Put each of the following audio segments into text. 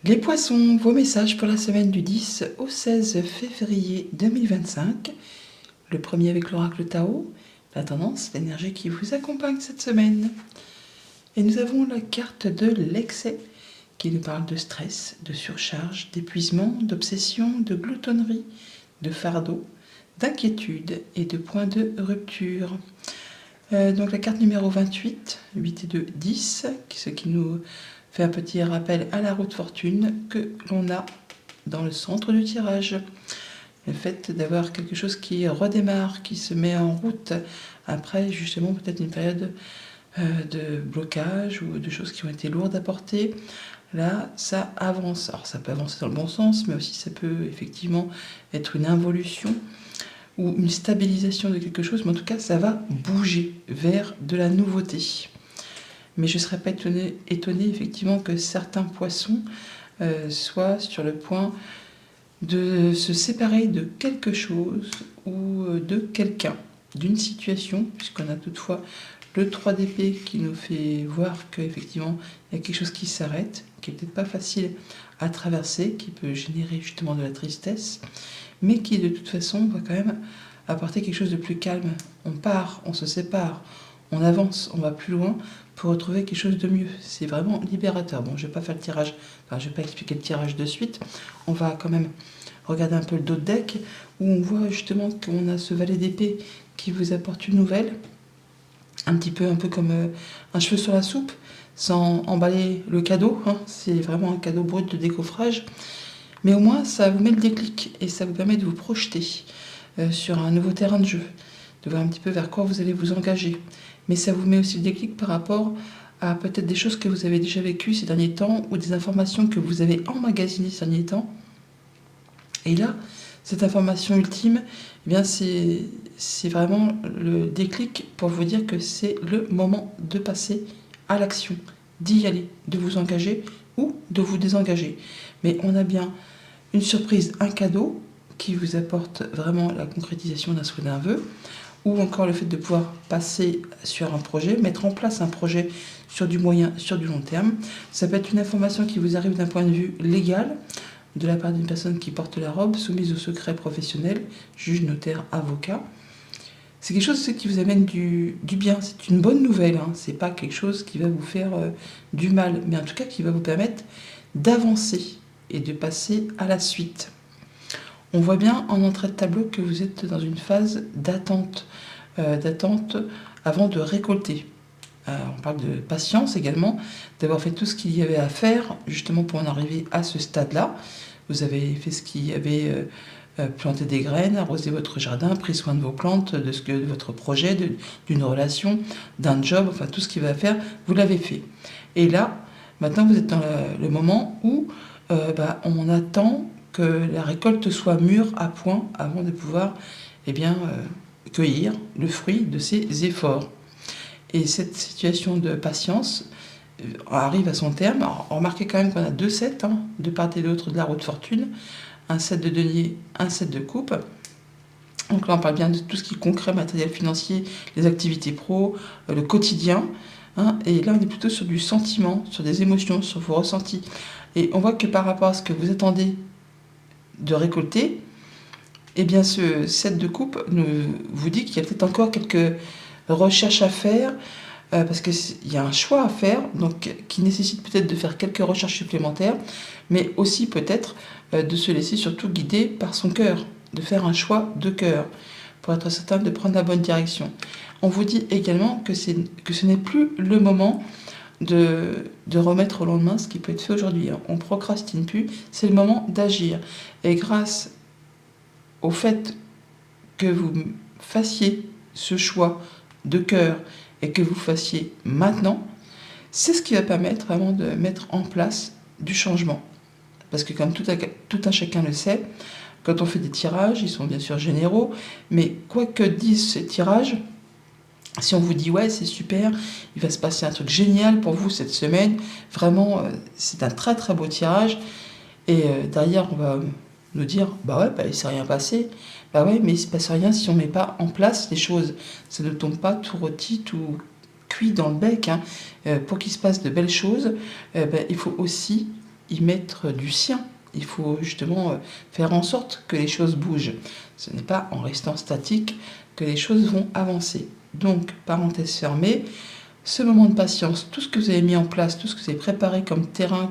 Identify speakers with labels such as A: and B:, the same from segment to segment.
A: Les poissons, vos messages pour la semaine du 10 au 16 février 2025. Le premier avec l'oracle Tao, la tendance, l'énergie qui vous accompagne cette semaine. Et nous avons la carte de l'excès qui nous parle de stress, de surcharge, d'épuisement, d'obsession, de gloutonnerie, de fardeau, d'inquiétude et de points de rupture. Donc la carte numéro 28, 8 et 2, 10, ce qui nous fait un petit rappel à la roue de fortune que l'on a dans le centre du tirage. Le fait d'avoir quelque chose qui redémarre, qui se met en route après justement peut-être une période de blocage ou de choses qui ont été lourdes à porter. Là, ça avance. Alors ça peut avancer dans le bon sens, mais aussi ça peut effectivement être une involution ou une stabilisation de quelque chose, mais en tout cas, ça va bouger vers de la nouveauté. Mais je ne serais pas étonnée effectivement que certains poissons soient sur le point de se séparer de quelque chose ou de quelqu'un, d'une situation, puisqu'on a toutefois le 3 d'épée qui nous fait voir qu'effectivement, il y a quelque chose qui s'arrête, qui n'est peut-être pas facile à traverser, qui peut générer justement de la tristesse, mais qui de toute façon va quand même apporter quelque chose de plus calme. On part, on se sépare, on avance, on va plus loin pour retrouver quelque chose de mieux. C'est vraiment libérateur. Bon, je ne vais pas faire le tirage, je ne vais pas expliquer le tirage de suite. On va quand même regarder un peu le dos de deck où on voit justement qu'on a ce valet d'épée qui vous apporte une nouvelle, un peu comme un cheveu sur la soupe, sans emballer le cadeau. C'est vraiment un cadeau brut de décoffrage. Mais au moins, ça vous met le déclic et ça vous permet de vous projeter sur un nouveau terrain de jeu, de voir un petit peu vers quoi vous allez vous engager. Mais ça vous met aussi le déclic par rapport à peut-être des choses que vous avez déjà vécues ces derniers temps ou des informations que vous avez emmagasinées ces derniers temps. Et là, cette information ultime, eh bien c'est vraiment le déclic pour vous dire que c'est le moment de passer à l'action, d'y aller, de vous engager ou de vous désengager. Mais on a bien une surprise, un cadeau qui vous apporte vraiment la concrétisation d'un souhait, d'un vœu, ou encore le fait de pouvoir passer sur un projet, mettre en place un projet sur du moyen, sur du long terme. Ça peut être une information qui vous arrive d'un point de vue légal, de la part d'une personne qui porte la robe, soumise au secret professionnel, juge, notaire, avocat. C'est quelque chose qui vous amène du bien, c'est une bonne nouvelle, c'est pas quelque chose qui va vous faire du mal, mais en tout cas qui va vous permettre d'avancer et de passer à la suite. On voit bien en entrée de tableau que vous êtes dans une phase d'attente avant de récolter. On parle de patience également, d'avoir fait tout ce qu'il y avait à faire justement pour en arriver à ce stade-là. Vous avez fait ce qu'il y avait, planté des graines, arrosé votre jardin, pris soin de vos plantes, de votre projet, d'une relation, d'un job, enfin tout ce qu'il va faire, vous l'avez fait. Et là, maintenant vous êtes dans le moment où on attend que la récolte soit mûre à point avant de pouvoir cueillir le fruit de ses efforts. Et cette situation de patience arrive à son terme. Alors, remarquez quand même qu'on a 2 sets, de part et d'autre de la roue de fortune, un set de denier, un set de coupe. Donc là on parle bien de tout ce qui est concret, matériel financier, les activités pro, le quotidien. Et là on est plutôt sur du sentiment, sur des émotions, sur vos ressentis. Et on voit que par rapport à ce que vous attendez de récolter, eh bien ce set de coupe vous dit qu'il y a peut-être encore quelques recherches à faire, parce qu'il y a un choix à faire, donc qui nécessite peut-être de faire quelques recherches supplémentaires, mais aussi peut-être de se laisser surtout guider par son cœur, de faire un choix de cœur, pour être certain de prendre la bonne direction. On vous dit également que ce n'est plus le moment de remettre au lendemain ce qui peut être fait aujourd'hui. On procrastine plus, c'est le moment d'agir. Et grâce au fait que vous fassiez ce choix de cœur et que vous fassiez maintenant, c'est ce qui va permettre vraiment de mettre en place du changement. Parce que comme tout un chacun le sait, quand on fait des tirages, ils sont bien sûr généraux, mais quoi que disent ces tirages, si on vous dit ouais c'est super, il va se passer un truc génial pour vous cette semaine, vraiment c'est un très très beau tirage, et derrière on va nous dire il s'est rien passé, mais il se passe rien si on met pas en place les choses, ça ne tombe pas tout rôti, tout cuit dans le bec, pour qu'il se passe de belles choses, il faut aussi y mettre du sien. Il faut justement faire en sorte que les choses bougent. Ce n'est pas en restant statique que les choses vont avancer. Donc, parenthèse fermée, ce moment de patience, tout ce que vous avez mis en place, tout ce que vous avez préparé comme terrain,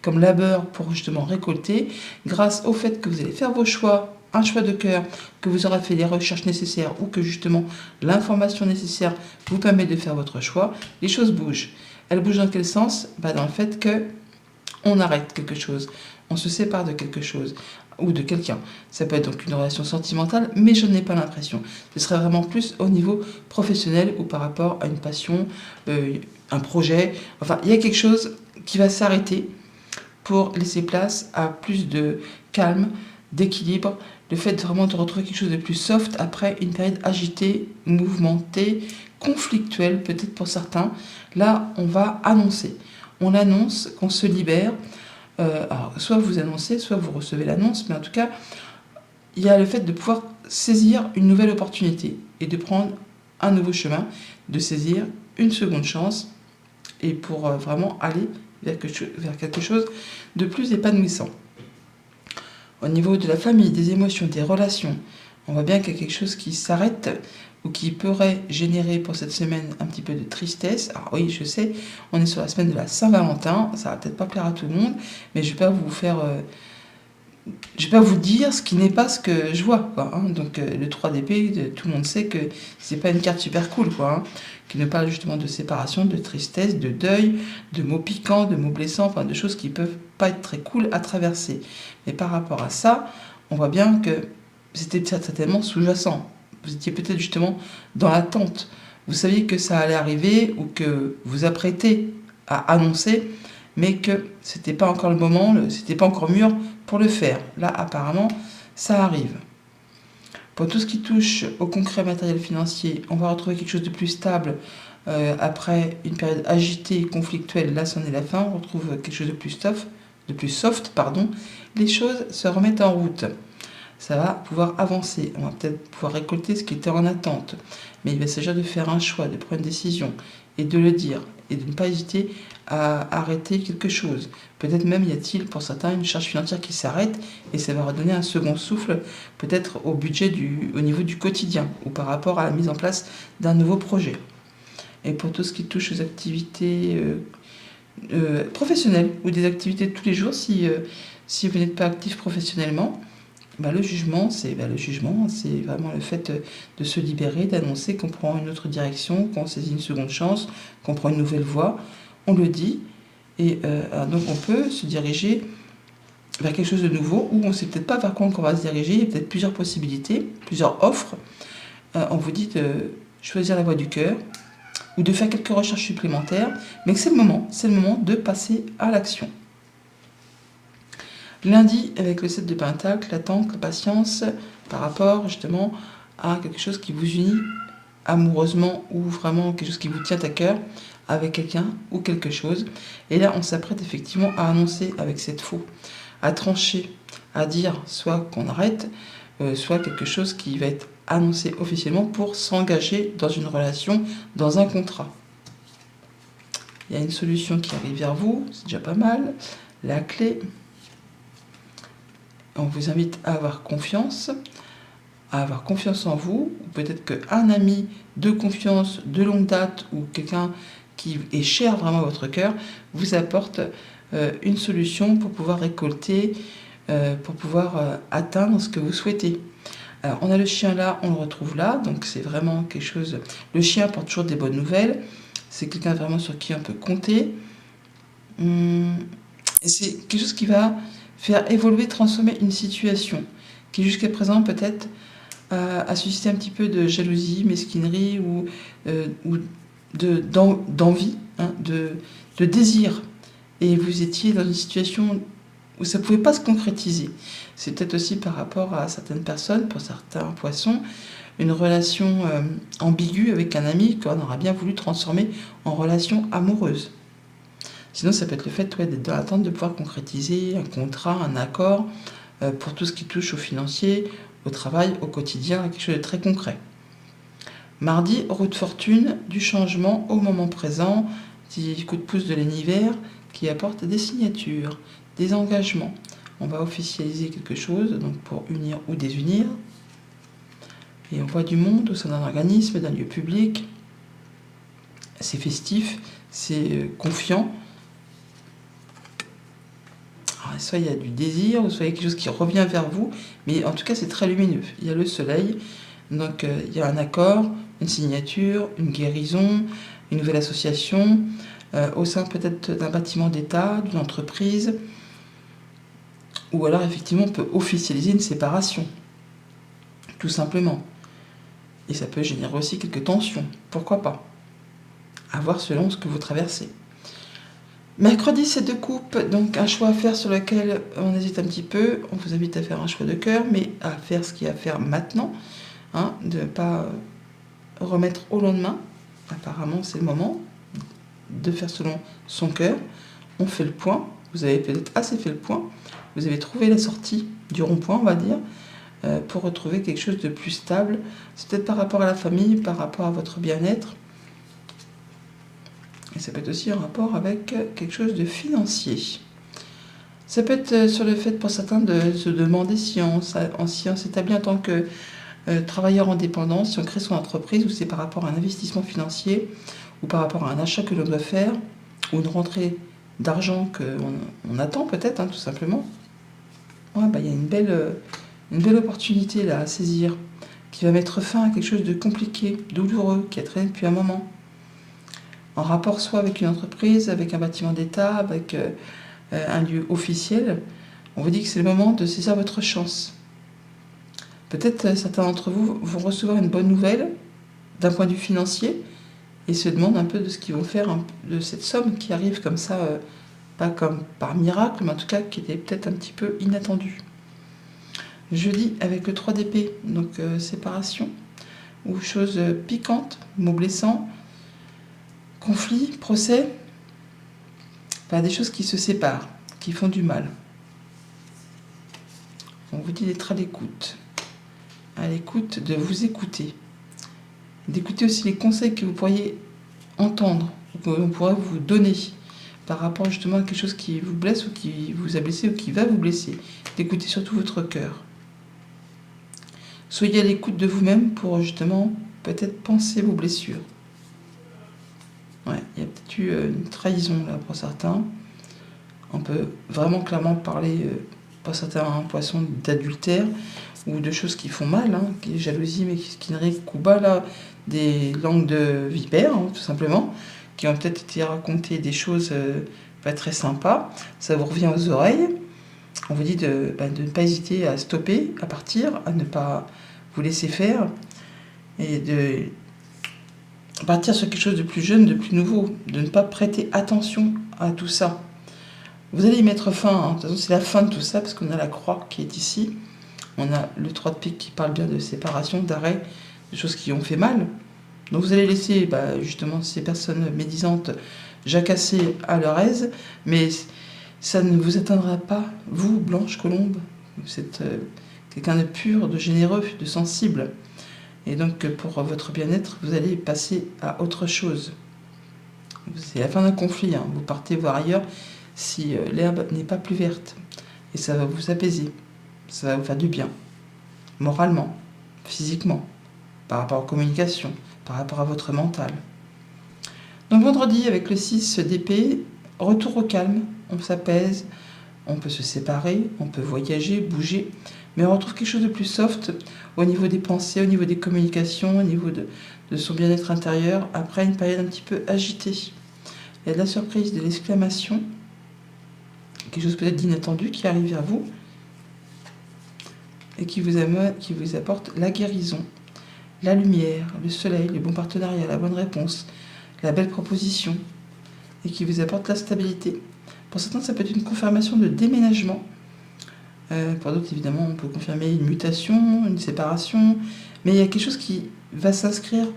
A: comme labeur pour justement récolter, grâce au fait que vous allez faire vos choix, un choix de cœur, que vous aurez fait les recherches nécessaires ou que justement l'information nécessaire vous permet de faire votre choix, les choses bougent. Elles bougent dans quel sens? Dans le fait que on arrête quelque chose, on se sépare de quelque chose ou de quelqu'un. Ça peut être donc une relation sentimentale, mais je n'ai pas l'impression. Ce serait vraiment plus au niveau professionnel ou par rapport à une passion, un projet. Enfin, il y a quelque chose qui va s'arrêter pour laisser place à plus de calme, d'équilibre, le fait vraiment de retrouver quelque chose de plus soft après une période agitée, mouvementée, conflictuelle peut-être pour certains. Là, on va annoncer. On annonce qu'on se libère. Alors, soit vous annoncez, soit vous recevez l'annonce, mais en tout cas, il y a le fait de pouvoir saisir une nouvelle opportunité et de prendre un nouveau chemin, de saisir une seconde chance et pour vraiment aller vers quelque chose de plus épanouissant. Au niveau de la famille, des émotions, des relations, on voit bien qu'il y a quelque chose qui s'arrête ou qui pourrait générer pour cette semaine un petit peu de tristesse. Alors oui, je sais, on est sur la semaine de la Saint-Valentin, ça va peut-être pas plaire à tout le monde, mais je vais pas vous dire ce qui n'est pas ce que je vois, quoi, hein. Donc le 3 d'épée, tout le monde sait que c'est pas une carte super cool, quoi, hein, qui nous parle justement de séparation, de tristesse, de deuil, de mots piquants, de mots blessants, enfin de choses qui peuvent pas être très cool à traverser. Mais par rapport à ça, on voit bien que c'était certainement sous-jacent. Vous étiez peut-être justement dans l'attente. Vous saviez que ça allait arriver ou que vous apprêtez à annoncer, mais que c'était pas encore le moment, c'était pas encore mûr pour le faire. Là, apparemment, ça arrive. Pour tout ce qui touche au concret matériel financier, on va retrouver quelque chose de plus stable après une période agitée, conflictuelle. Là, c'en est la fin. On retrouve quelque chose de plus soft. Les choses se remettent en route. Ça va pouvoir avancer. On va peut-être pouvoir récolter ce qui était en attente. Mais il va s'agir de faire un choix, de prendre une décision et de le dire et de ne pas hésiter à arrêter quelque chose. Peut-être même y a-t-il pour certains une charge financière qui s'arrête et ça va redonner un second souffle peut-être au budget au niveau du quotidien ou par rapport à la mise en place d'un nouveau projet. Et pour tout ce qui touche aux activités professionnelles ou des activités de tous les jours, si vous n'êtes pas actif professionnellement, le jugement, c'est vraiment le fait de se libérer, d'annoncer qu'on prend une autre direction, qu'on saisit une seconde chance, qu'on prend une nouvelle voie. On le dit. Et donc on peut se diriger vers quelque chose de nouveau où on ne sait peut-être pas vers quoi on va se diriger. Il y a peut-être plusieurs possibilités, plusieurs offres. On vous dit de choisir la voie du cœur ou de faire quelques recherches supplémentaires. Mais que c'est le moment de passer à l'action. Lundi, avec le 7 de Pentacle, l'attente, la patience, par rapport justement à quelque chose qui vous unit amoureusement ou vraiment quelque chose qui vous tient à cœur avec quelqu'un ou quelque chose. Et là, on s'apprête effectivement à annoncer avec cette faux, à trancher, à dire soit qu'on arrête, soit quelque chose qui va être annoncé officiellement pour s'engager dans une relation, dans un contrat. Il y a une solution qui arrive vers vous, c'est déjà pas mal. La clé... On vous invite à avoir confiance en vous, ou peut-être qu'un ami de confiance, de longue date, ou quelqu'un qui est cher vraiment à votre cœur, vous apporte une solution pour pouvoir récolter, pour pouvoir atteindre ce que vous souhaitez. Alors, on a le chien là, on le retrouve là, donc c'est vraiment quelque chose... Le chien porte toujours des bonnes nouvelles, c'est quelqu'un vraiment sur qui on peut compter. Et c'est quelque chose qui va faire évoluer, transformer une situation qui jusqu'à présent peut-être a suscité un petit peu de jalousie, mesquinerie ou d'envie, hein, de désir. Et vous étiez dans une situation où ça ne pouvait pas se concrétiser. C'est peut-être aussi par rapport à certaines personnes, pour certains poissons, une relation ambiguë avec un ami qu'on aurait bien voulu transformer en relation amoureuse. Sinon, ça peut être le fait d'être dans l'attente de pouvoir concrétiser un contrat, un accord, pour tout ce qui touche au financier, au travail, au quotidien, quelque chose de très concret. Mardi, roue de fortune, du changement au moment présent, petit coup de pouce de l'univers, qui apporte des signatures, des engagements. On va officialiser quelque chose, donc pour unir ou désunir. Et on voit du monde au sein d'un organisme, d'un lieu public. C'est festif, c'est confiant. Alors, soit il y a du désir, soit il y a quelque chose qui revient vers vous, mais en tout cas c'est très lumineux. Il y a le soleil, donc il y a un accord, une signature, une guérison, une nouvelle association, au sein peut-être d'un bâtiment d'État, d'une entreprise, ou alors effectivement on peut officialiser une séparation, tout simplement. Et ça peut générer aussi quelques tensions, pourquoi pas, à voir selon ce que vous traversez. Mercredi, c'est 2 coupes, donc un choix à faire sur lequel on hésite un petit peu. On vous invite à faire un choix de cœur, mais à faire ce qu'il y a à faire maintenant, de ne pas remettre au lendemain. Apparemment, c'est le moment de faire selon son cœur. On fait le point, vous avez peut-être assez fait le point, vous avez trouvé la sortie du rond-point, on va dire, pour retrouver quelque chose de plus stable. C'est peut-être par rapport à la famille, par rapport à votre bien-être. Et ça peut être aussi en rapport avec quelque chose de financier. Ça peut être sur le fait pour certains de se demander si on s'établit en tant que travailleur indépendant, si on crée son entreprise, ou c'est par rapport à un investissement financier, ou par rapport à un achat que l'on doit faire, ou une rentrée d'argent qu'on attend peut-être, tout simplement. Ouais, il y a une belle opportunité là à saisir, qui va mettre fin à quelque chose de compliqué, douloureux, qui a traîné depuis un moment. En rapport soit avec une entreprise, avec un bâtiment d'État, avec un lieu officiel, on vous dit que c'est le moment de saisir votre chance. Peut-être certains d'entre vous vont recevoir une bonne nouvelle d'un point de vue financier et se demandent un peu de ce qu'ils vont faire de cette somme qui arrive comme ça, pas comme par miracle, mais en tout cas qui était peut-être un petit peu inattendue. Jeudi avec le 3 d'épée, donc séparation, ou choses piquantes, mots blessants, conflit, procès, des choses qui se séparent, qui font du mal. On vous dit d'être à l'écoute de vous écouter, d'écouter aussi les conseils que vous pourriez entendre, ou que l'on pourrait vous donner, par rapport justement à quelque chose qui vous blesse, ou qui vous a blessé, ou qui va vous blesser. D'écouter surtout votre cœur. Soyez à l'écoute de vous-même pour justement peut-être penser vos blessures. Ouais, il y a peut-être eu une trahison là pour certains. On peut vraiment clairement parler pour certains poissons d'adultère ou de choses qui font mal, qui est jalousie, mais qui ne coupe pas là des langues de vipères, tout simplement, qui ont peut-être été racontées des choses pas très sympas. Ça vous revient aux oreilles. On vous dit de ne pas hésiter à stopper, à partir, à ne pas vous laisser faire et de partir sur quelque chose de plus jeune, de plus nouveau, de ne pas prêter attention à tout ça. Vous allez y mettre fin, de toute façon c'est la fin de tout ça, parce qu'on a la croix qui est ici, on a le 3 de pique qui parle bien de séparation, d'arrêt, de choses qui ont fait mal. Donc vous allez laisser justement ces personnes médisantes jacasser à leur aise, mais ça ne vous atteindra pas, vous, Blanche Colombe. Vous êtes quelqu'un de pur, de généreux, de sensible. Et donc pour votre bien-être, vous allez passer à autre chose. C'est la fin d'un conflit, vous partez voir ailleurs si l'herbe n'est pas plus verte. Et ça va vous apaiser, ça va vous faire du bien, moralement, physiquement, par rapport aux communications, par rapport à votre mental. Donc vendredi, avec le 6 d'épée, retour au calme, on s'apaise, on peut se séparer, on peut voyager, bouger, mais on retrouve quelque chose de plus soft au niveau des pensées, au niveau des communications, au niveau de son bien-être intérieur, après une période un petit peu agitée. Il y a de la surprise, de l'exclamation, quelque chose peut-être d'inattendu qui arrive vers vous et qui vous apporte la guérison, la lumière, le soleil, le bon partenariat, la bonne réponse, la belle proposition, et qui vous apporte la stabilité. Pour certains, ça peut être une confirmation de déménagement. Pour d'autres, évidemment, on peut confirmer une mutation, une séparation, mais il y a quelque chose qui va s'inscrire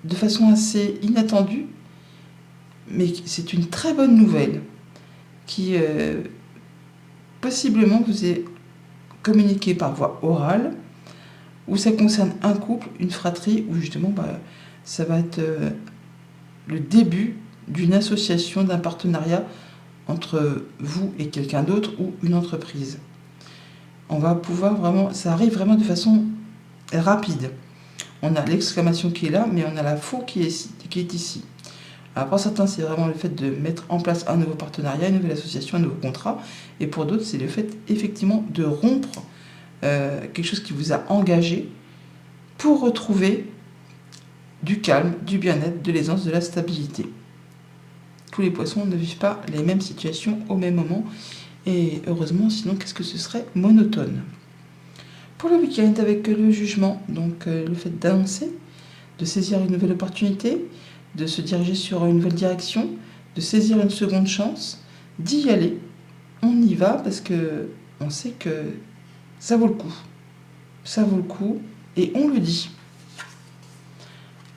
A: de façon assez inattendue, mais c'est une très bonne nouvelle qui possiblement vous est communiquée par voie orale, ou ça concerne un couple, une fratrie, où justement ça va être le début d'une association, d'un partenariat entre vous et quelqu'un d'autre ou une entreprise. On va pouvoir vraiment, ça arrive vraiment de façon rapide. On a l'exclamation qui est là, mais on a la faux qui est ici. Alors pour certains, c'est vraiment le fait de mettre en place un nouveau partenariat, une nouvelle association, un nouveau contrat. Et pour d'autres, c'est le fait effectivement de rompre quelque chose qui vous a engagé pour retrouver du calme, du bien-être, de l'aisance, de la stabilité. Tous les poissons ne vivent pas les mêmes situations au même moment. Et heureusement, sinon, qu'est-ce que ce serait monotone. Pour le week-end, avec le jugement, donc le fait d'annoncer, de saisir une nouvelle opportunité, de se diriger sur une nouvelle direction, de saisir une seconde chance, d'y aller. On y va parce que on sait que ça vaut le coup. Ça vaut le coup et on le dit.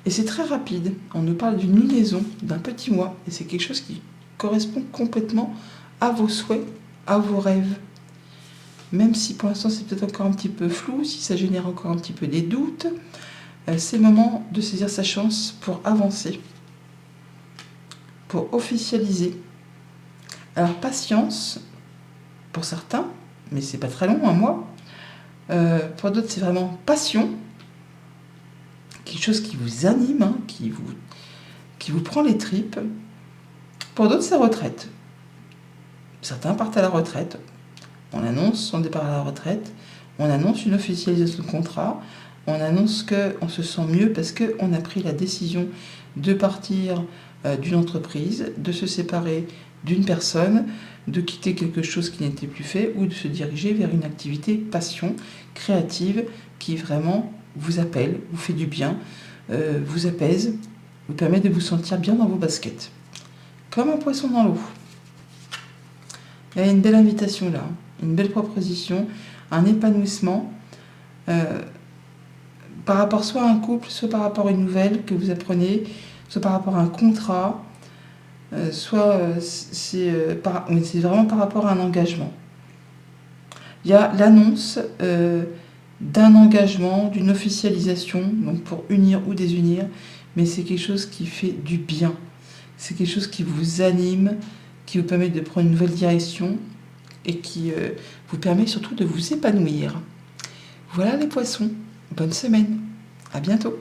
A: Et c'est très rapide. On nous parle d'une liaison, d'un petit mois, et c'est quelque chose qui correspond complètement à vos souhaits, à vos rêves. Même si pour l'instant c'est peut-être encore un petit peu flou, si ça génère encore un petit peu des doutes, c'est le moment de saisir sa chance pour avancer, pour officialiser. Alors patience, pour certains, mais c'est pas très long, un mois. Pour d'autres c'est vraiment passion, quelque chose qui vous anime, hein, qui vous prend les tripes. Pour d'autres c'est retraite. Certains partent à la retraite. On annonce son départ à la retraite, on annonce une officialisation de contrat, on annonce qu'on se sent mieux parce qu'on a pris la décision de partir d'une entreprise, de se séparer d'une personne, de quitter quelque chose qui n'était plus fait ou de se diriger vers une activité passion, créative, qui vraiment vous appelle, vous fait du bien, vous apaise, vous permet de vous sentir bien dans vos baskets. Comme un poisson dans l'eau. Il y a une belle invitation là, une belle proposition, un épanouissement par rapport soit à un couple, soit par rapport à une nouvelle que vous apprenez, soit par rapport à un contrat, soit c'est vraiment par rapport à un engagement. Il y a l'annonce d'un engagement, d'une officialisation, donc pour unir ou désunir, mais c'est quelque chose qui fait du bien. C'est quelque chose qui vous anime, qui vous permet de prendre une nouvelle direction et qui vous permet surtout de vous épanouir. Voilà les poissons, bonne semaine, à bientôt.